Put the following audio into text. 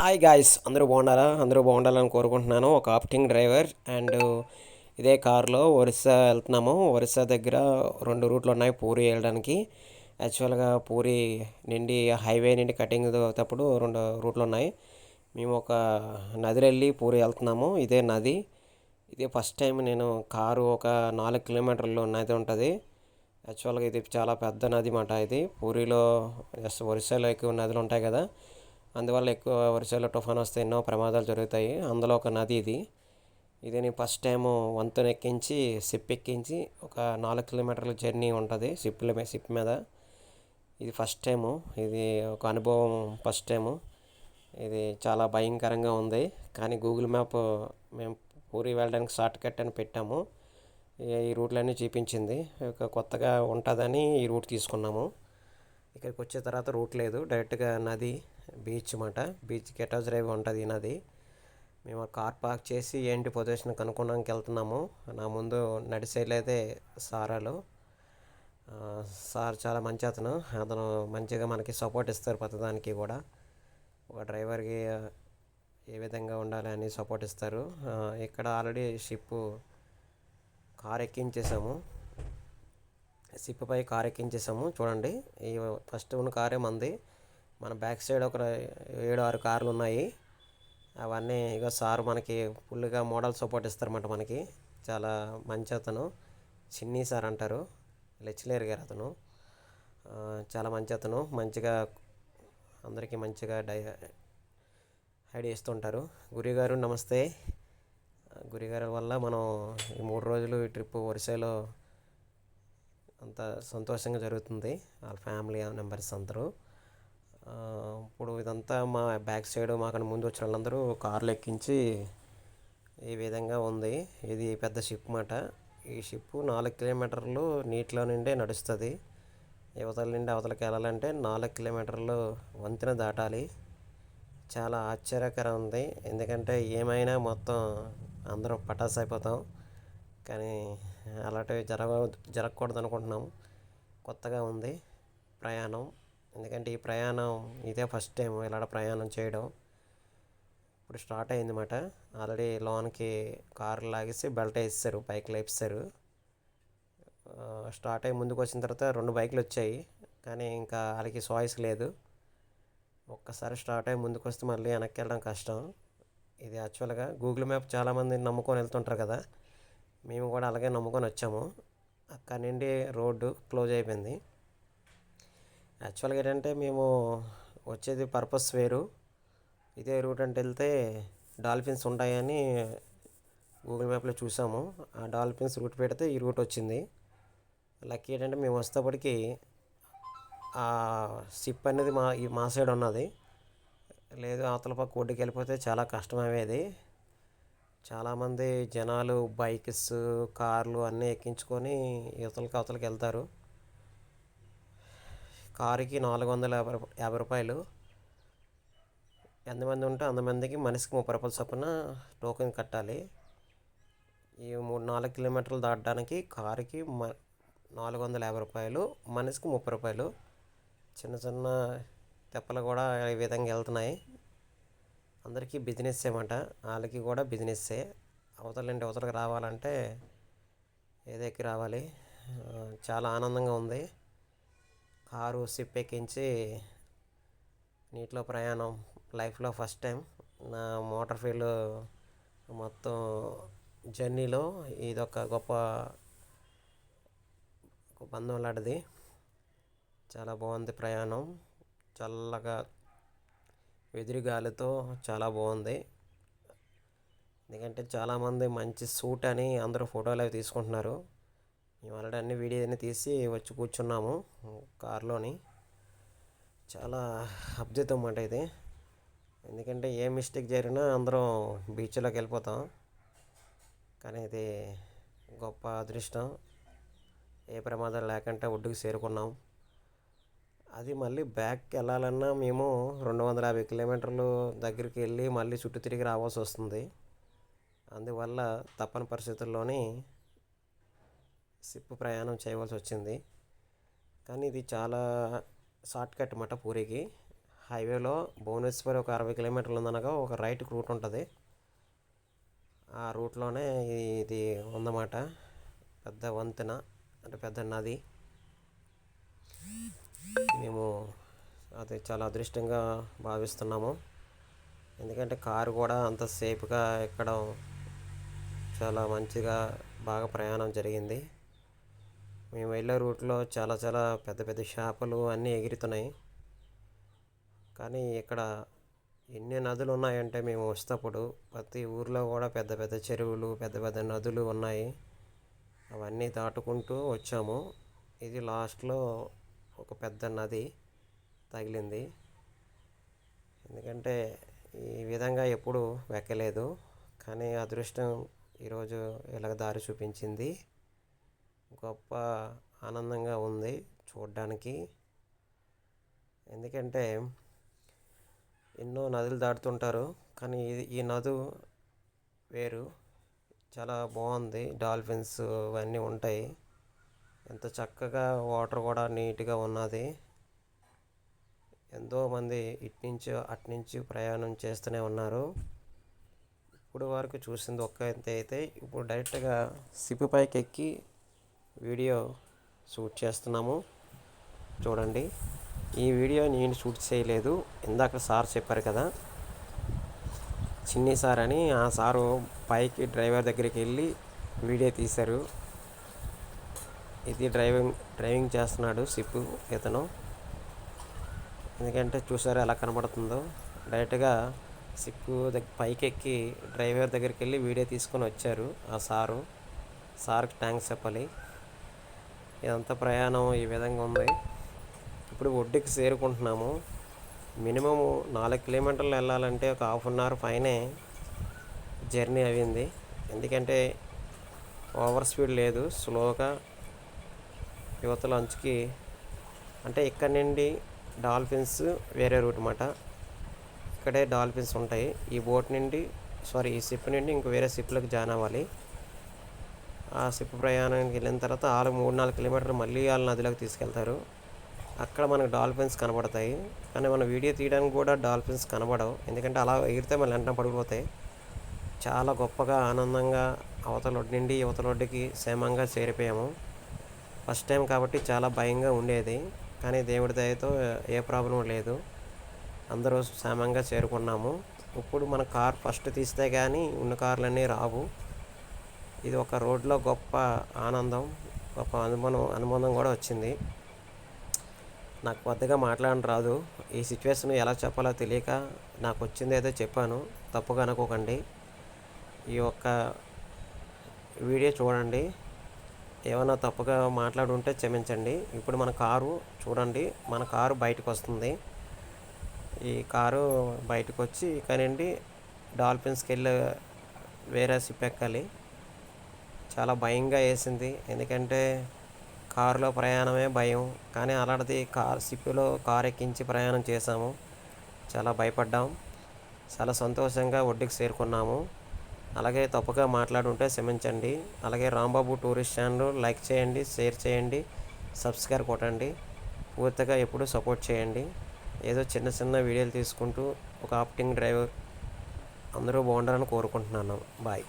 Hi guys, అందరూ బాగున్నారా? అందరూ బాగుండాలని కోరుకుంటున్నాను. ఒక ఆప్టింగ్ డ్రైవర్ అండ్ ఇదే కార్లో ఒరిస్సా వెళ్తున్నాము. ఒరిస్సా దగ్గర రెండు రూట్లు ఉన్నాయి పూరి వెళ్ళడానికి. యాక్చువల్గా పూరి నుండి హైవే నుండి కటింగ్ తప్పుడు రెండు రూట్లు ఉన్నాయి. మేము ఒక నదిలో వెళ్ళి పూరి వెళ్తున్నాము. ఇదే నది. ఇదే ఫస్ట్ టైం నేను కారు ఒక 4 కిలోమీటర్లు నది ఉంటుంది. యాక్చువల్గా ఇది చాలా పెద్ద నది మాట. ఇది పూరిలో ఒరిస్సాలో ఎక్కువ నదులు ఉంటాయి కదా, అందువల్ల ఎక్కువ వర్షాలు తుఫాన్ వస్తే ఎన్నో ప్రమాదాలు జరుగుతాయి. అందులో ఒక నది ఇది. ఇది నేను ఫస్ట్ టైము వంతెన ఎక్కించి షిప్ ఎక్కించి ఒక 4 కిలోమీటర్ల జర్నీ ఉంటుంది షిప్ మీద. ఇది ఫస్ట్ టైము. ఇది ఒక అనుభవం ఫస్ట్ టైము. ఇది చాలా భయంకరంగా ఉంది. కానీ గూగుల్ మ్యాప్ మేము పూరి వెళ్ళడానికి షార్ట్ కట్ అని పెట్టాము. ఈ రూట్లన్నీ చూపించింది. కొత్తగా ఉంటుందని ఈ రూట్ తీసుకున్నాము. ఇక్కడికి వచ్చిన తర్వాత రూట్ లేదు, డైరెక్ట్గా నది, బీచ్ మాట. బీచ్కి అటాచ్ డ్రైవ్ ఉంటుంది ఈ నది. మేము కార్ పార్క్ చేసి ఏంటి పొజిషన్ కనుక్కోడానికి వెళ్తున్నాము. నా ముందు నడిసేలు అయితే సారాలు. సార్ చాలా మంచి అతను. అతను మంచిగా మనకి సపోర్ట్ ఇస్తారు ప్రతిదానికి కూడా. ఒక డ్రైవర్కి ఏ విధంగా ఉండాలి అని సపోర్ట్ ఇస్తారు. ఇక్కడ ఆల్రెడీ కార్ ఎక్కించేసాము. షిప్ పై కార్ ఎక్కించేసాము. చూడండి, ఈ ఫస్ట్ ఉన్న కారే మంది. మన బ్యాక్ సైడ్ ఒక 7-6 కార్లు ఉన్నాయి. అవన్నీ ఇక సార్ మనకి ఫుల్గా మోడల్ సపోర్ట్ ఇస్తారన్నమాట మనకి. చాలా మంచి అతను. చిన్ని సార్ అంటారు, లెచ్లేరు గారు అతను. చాలా మంచి అతను. మంచిగా అందరికీ మంచిగా ఐడియా ఇస్తుంటారు. గురిగారు నమస్తే. గురిగారి వల్ల మనం ఈ 3 రోజులు ఈ ట్రిప్ ఒరిస్సాలో అంత సంతోషంగా జరుగుతుంది. వాళ్ళ ఫ్యామిలీ మెంబర్స్ అందరూ. ఇప్పుడు ఇదంతా మా బ్యాక్ సైడ్ మాకన్నా ముందు వచ్చిన వాళ్ళందరూ కార్లు ఎక్కించి ఈ విధంగా ఉంది. ఇది పెద్ద షిప్ మాట. ఈ షిప్ 4 కిలోమీటర్లు నీటిలో నుండే నడుస్తుంది. యువతల నుండి అవతలకి వెళ్ళాలంటే 4 కిలోమీటర్లు వంతెన దాటాలి. చాలా ఆశ్చర్యకరం ఉంది. ఎందుకంటే ఏమైనా మొత్తం అందరం పటాస్ అయిపోతాం. కానీ అలాంటివి జరగకూడదు అనుకుంటున్నాం. కొత్తగా ఉంది ప్రయాణం. ఎందుకంటే ఈ ప్రయాణం ఇదే ఫస్ట్ టైం ఇలా ప్రయాణం చేయడం. ఇప్పుడు స్టార్ట్ అయిందన్నమాట. ఆల్రెడీ లోన్కి కారు లాగేసి బెల్ట్ వేస్తారు, బైక్లు వేస్తారు. స్టార్ట్ అయ్యి ముందుకు వచ్చిన తర్వాత 2 బైకులు వచ్చాయి. కానీ ఇంకా వాళ్ళకి చాయిస్ లేదు. ఒక్కసారి స్టార్ట్ అయ్యి ముందుకు వస్తే మళ్ళీ వెనక్కి వెళ్ళడం కష్టం. ఇది యాక్చువల్గా గూగుల్ మ్యాప్ చాలామంది నమ్ముకొని వెళ్తుంటారు కదా, మేము కూడా అలాగే నమ్ముకొని వచ్చాము. అక్కడి నుండి రోడ్డు క్లోజ్ అయిపోయింది. యాక్చువల్గా ఏంటంటే మేము వచ్చేది పర్పస్ వేరు. ఇదే రూట్ అంటే వెళ్తే డాల్ఫిన్స్ ఉంటాయని గూగుల్ మ్యాప్లో చూసాము. ఆ డాల్ఫిన్స్ రూట్ పెడితే ఈ రూట్ వచ్చింది. లక్కీ ఏంటంటే మేము వస్తేప్పటికి ఆ షిప్ అనేది మా సైడ్ ఉన్నది. లేదు అవతల పక్క ఒడ్డుకి వెళ్ళిపోతే చాలా కష్టమయ్యేది. చాలామంది జనాలు బైక్స్, కార్లు అన్నీ ఎక్కించుకొని అవతలకి వెళ్తారు. కారుకి 450 రూపాయలు. ఎంతమంది ఉంటే అంతమందికి మనిషికి 30 రూపాయలు చొప్పున టోకెన్ కట్టాలి. ఈ 4 కిలోమీటర్లు దాటడానికి కారుకి 450 రూపాయలు, మనిషికి 30 రూపాయలు. చిన్న చిన్న తెప్పలు కూడా ఈ విధంగా వెళ్తున్నాయి. అందరికీ బిజినెస్ ఏమాట. వాళ్ళకి కూడా బిజినెస్సే. అవతలకి రావాలంటే ఏదెక్కి రావాలి. చాలా ఆనందంగా ఉంది. కారు షిప్ ఎక్కించి నీటిలో ప్రయాణం లైఫ్లో ఫస్ట్ టైం. నా మోటార్ ఫీల్డ్ మొత్తం జర్నీలో ఇదొక గొప్ప బంధం లాంటిది. చాలా బాగుంది ప్రయాణం. చల్లగా వెదురుగాలితో చాలా బాగుంది. ఎందుకంటే చాలామంది మంచి సూట్ అని అందరూ ఫోటోలు అవి తీసుకుంటున్నారు. మేము ఆల్రెడీ అన్ని వీడియో అన్నీ తీసి వచ్చి కూర్చున్నాము కారులోని. చాలా అద్భుతం అన్నమాట ఇది. ఎందుకంటే ఏ మిస్టేక్ జరిగినా అందరం బీచ్లోకి వెళ్ళిపోతాం. కానీ ఇది గొప్ప అదృష్టం. ఏ ప్రమాదం లేకుండా ఒడ్డుకు చేరుకున్నాం. అది మళ్ళీ బ్యాక్కి వెళ్ళాలన్నా మేము 250 కిలోమీటర్లు దగ్గరికి వెళ్ళి మళ్ళీ చుట్టూ తిరిగి రావాల్సి వస్తుంది. అందువల్ల తప్పని పరిస్థితుల్లోని షిప్ ప్రయాణం చేయవలసి వచ్చింది. కానీ ఇది చాలా షార్ట్ కట్ అన్నమాట పూరికి. హైవేలో భువనేశ్వర్ ఒక 60 కిలోమీటర్లు ఉందనగా ఒక రైట్ రూట్ ఉంటుంది. ఆ రూట్లోనే ఇది ఉందన్నమాట. పెద్ద వంతెన అంటే పెద్ద నది. మేము అది చాలా అదృష్టంగా భావిస్తున్నాము. ఎందుకంటే కారు కూడా అంత సేఫ్గా ఎక్కడం చాలా మంచిగా బాగా ప్రయాణం జరిగింది. మేము వెళ్ళే రూట్లో చాలా చాలా పెద్ద పెద్ద చేపలు అన్నీ ఎగురుతున్నాయి. కానీ ఇక్కడ ఎన్ని నదులు ఉన్నాయంటే మేము వచ్చేటప్పుడు ప్రతి ఊర్లో కూడా పెద్ద పెద్ద చెరువులు పెద్ద పెద్ద నదులు ఉన్నాయి. అవన్నీ దాటుకుంటూ వచ్చాము. ఇది లాస్ట్లో ఒక పెద్ద నది తగిలింది. ఎందుకంటే ఈ విధంగా ఎప్పుడు వెక్కలేదు. కానీ అదృష్టం ఈరోజు ఇలాగ దారి చూపించింది. గొప్ప ఆనందంగా ఉంది చూడడానికి. ఎందుకంటే ఎన్నో నదులు దాటుతుంటారు, కానీ ఈ నది వేరు. చాలా బాగుంది. డాల్ఫిన్స్ ఇవన్నీ ఉంటాయి. ఎంత చక్కగా వాటర్ కూడా నీట్గా ఉన్నది. ఎంతోమంది ఇట్నుంచి అట్నుంచి ప్రయాణం చేస్తూనే ఉన్నారు. ఇప్పుడు వరకు చూసింది ఒక్క ఎత్తు అయితే ఇప్పుడు డైరెక్ట్గా షిప్ పైకి ఎక్కి వీడియో షూట్ చేస్తున్నాము. చూడండి, ఈ వీడియో నేను షూట్ చేయలేదు. ఇందాక సార్ చెప్పారు కదా, చిన్ని సార్ అని, ఆ సారు పైకి డ్రైవర్ దగ్గరికి వెళ్ళి వీడియో తీశారు. ఇది డ్రైవింగ్ చేస్తున్నాడు షిప్ ఇతను. ఎందుకంటే చూసారు ఎలా కనబడుతుందో. డైరెక్ట్గా షిప్ పైకి ఎక్కి డ్రైవర్ దగ్గరికి వెళ్ళి వీడియో తీసుకొని వచ్చారు ఆ సార్కి థ్యాంక్స్ చెప్పాలి. ఇదంతా ప్రయాణం ఈ విధంగా ఉంది. ఇప్పుడు ఒడ్డుకి చేరుకుంటున్నాము. మినిమం 4 కిలోమీటర్లు వెళ్ళాలంటే ఒక ½ పైనే జర్నీ అయింది. ఎందుకంటే ఓవర్ స్పీడ్ లేదు, స్లోగా యువతల అంచుకి. అంటే ఇక్కడ నుండి డాల్ఫిన్స్ వేరే రూట్ అన్నమాట. ఇక్కడే డాల్ఫిన్స్ ఉంటాయి. ఈ ఈ షిప్ నుండి ఇంకో వేరే షిప్లోకి జాయిన్ అవ్వాలి. ఆ షిప్ ప్రయాణానికి వెళ్ళిన తర్వాత 3-4 కిలోమీటర్లు మళ్ళీ వాళ్ళ నదిలోకి తీసుకెళ్తారు. అక్కడ మనకు డాల్ఫిన్స్ కనబడతాయి. కానీ మన వీడియో తీయడానికి కూడా డాల్ఫిన్స్ కనబడవు. ఎందుకంటే అలా ఎగిరితే మళ్ళీ వెంటనే పడిపోతాయి. చాలా గొప్పగా ఆనందంగా అవతల ఒడ్డు నుండి యువతల ఒడ్డుకి క్షేమంగా చేరిపోయాము. ఫస్ట్ టైం కాబట్టి చాలా భయంగా ఉండేది. కానీ దేవుడి దయతో ఏ ప్రాబ్లం లేదు. అందరూ క్షేమంగా చేరుకున్నాము. ఇప్పుడు మన కార్ ఫస్ట్ తీస్తే కానీ ఉన్న కార్లన్నీ రావు. ఇది ఒక రోడ్లో గొప్ప ఆనందం, గొప్ప అనుబంధం కూడా వచ్చింది. నాకు పెద్దగా మాట్లాడడం రాదు. ఈ సిచ్యువేషన్ ఎలా చెప్పాలో తెలియక నాకు వచ్చింది ఏదో చెప్పాను, తప్పుగా అనుకోకండి. ఈ ఒక్క వీడియో చూడండి. ఏమైనా తప్పుగా మాట్లాడుంటే క్షమించండి. ఇప్పుడు మన కారు చూడండి, మన కారు బయటకు వస్తుంది. ఈ కారు బయటకు వచ్చి ఇక్కడ నుండి డాల్ఫిన్స్కి వెళ్ళి వేరే షిప్ ఎక్కాలి. చాలా భయంగా వేసింది. ఎందుకంటే కారులో ప్రయాణమే భయం. కానీ అలాంటిది షిప్లో కారు ఎక్కించి ప్రయాణం చేసాము. చాలా భయపడ్డాం. చాలా సంతోషంగా ఒడ్డుకి చేరుకున్నాము. అలాగే తప్పుగా మాట్లాడుంటే క్షమించండి. అలాగే రాంబాబు టూరిస్ట్ ఛానల్ లైక్ చేయండి, షేర్ చేయండి, సబ్స్క్రైబ్ కొట్టండి. పూర్తిగా ఎప్పుడు సపోర్ట్ చేయండి. ఏదో చిన్న చిన్న వీడియోలు తీసుకుంటూ ఒక ఆప్టింగ్ డ్రైవర్ అందరూ బాగుండాలని కోరుకుంటున్నాను. బాయ్.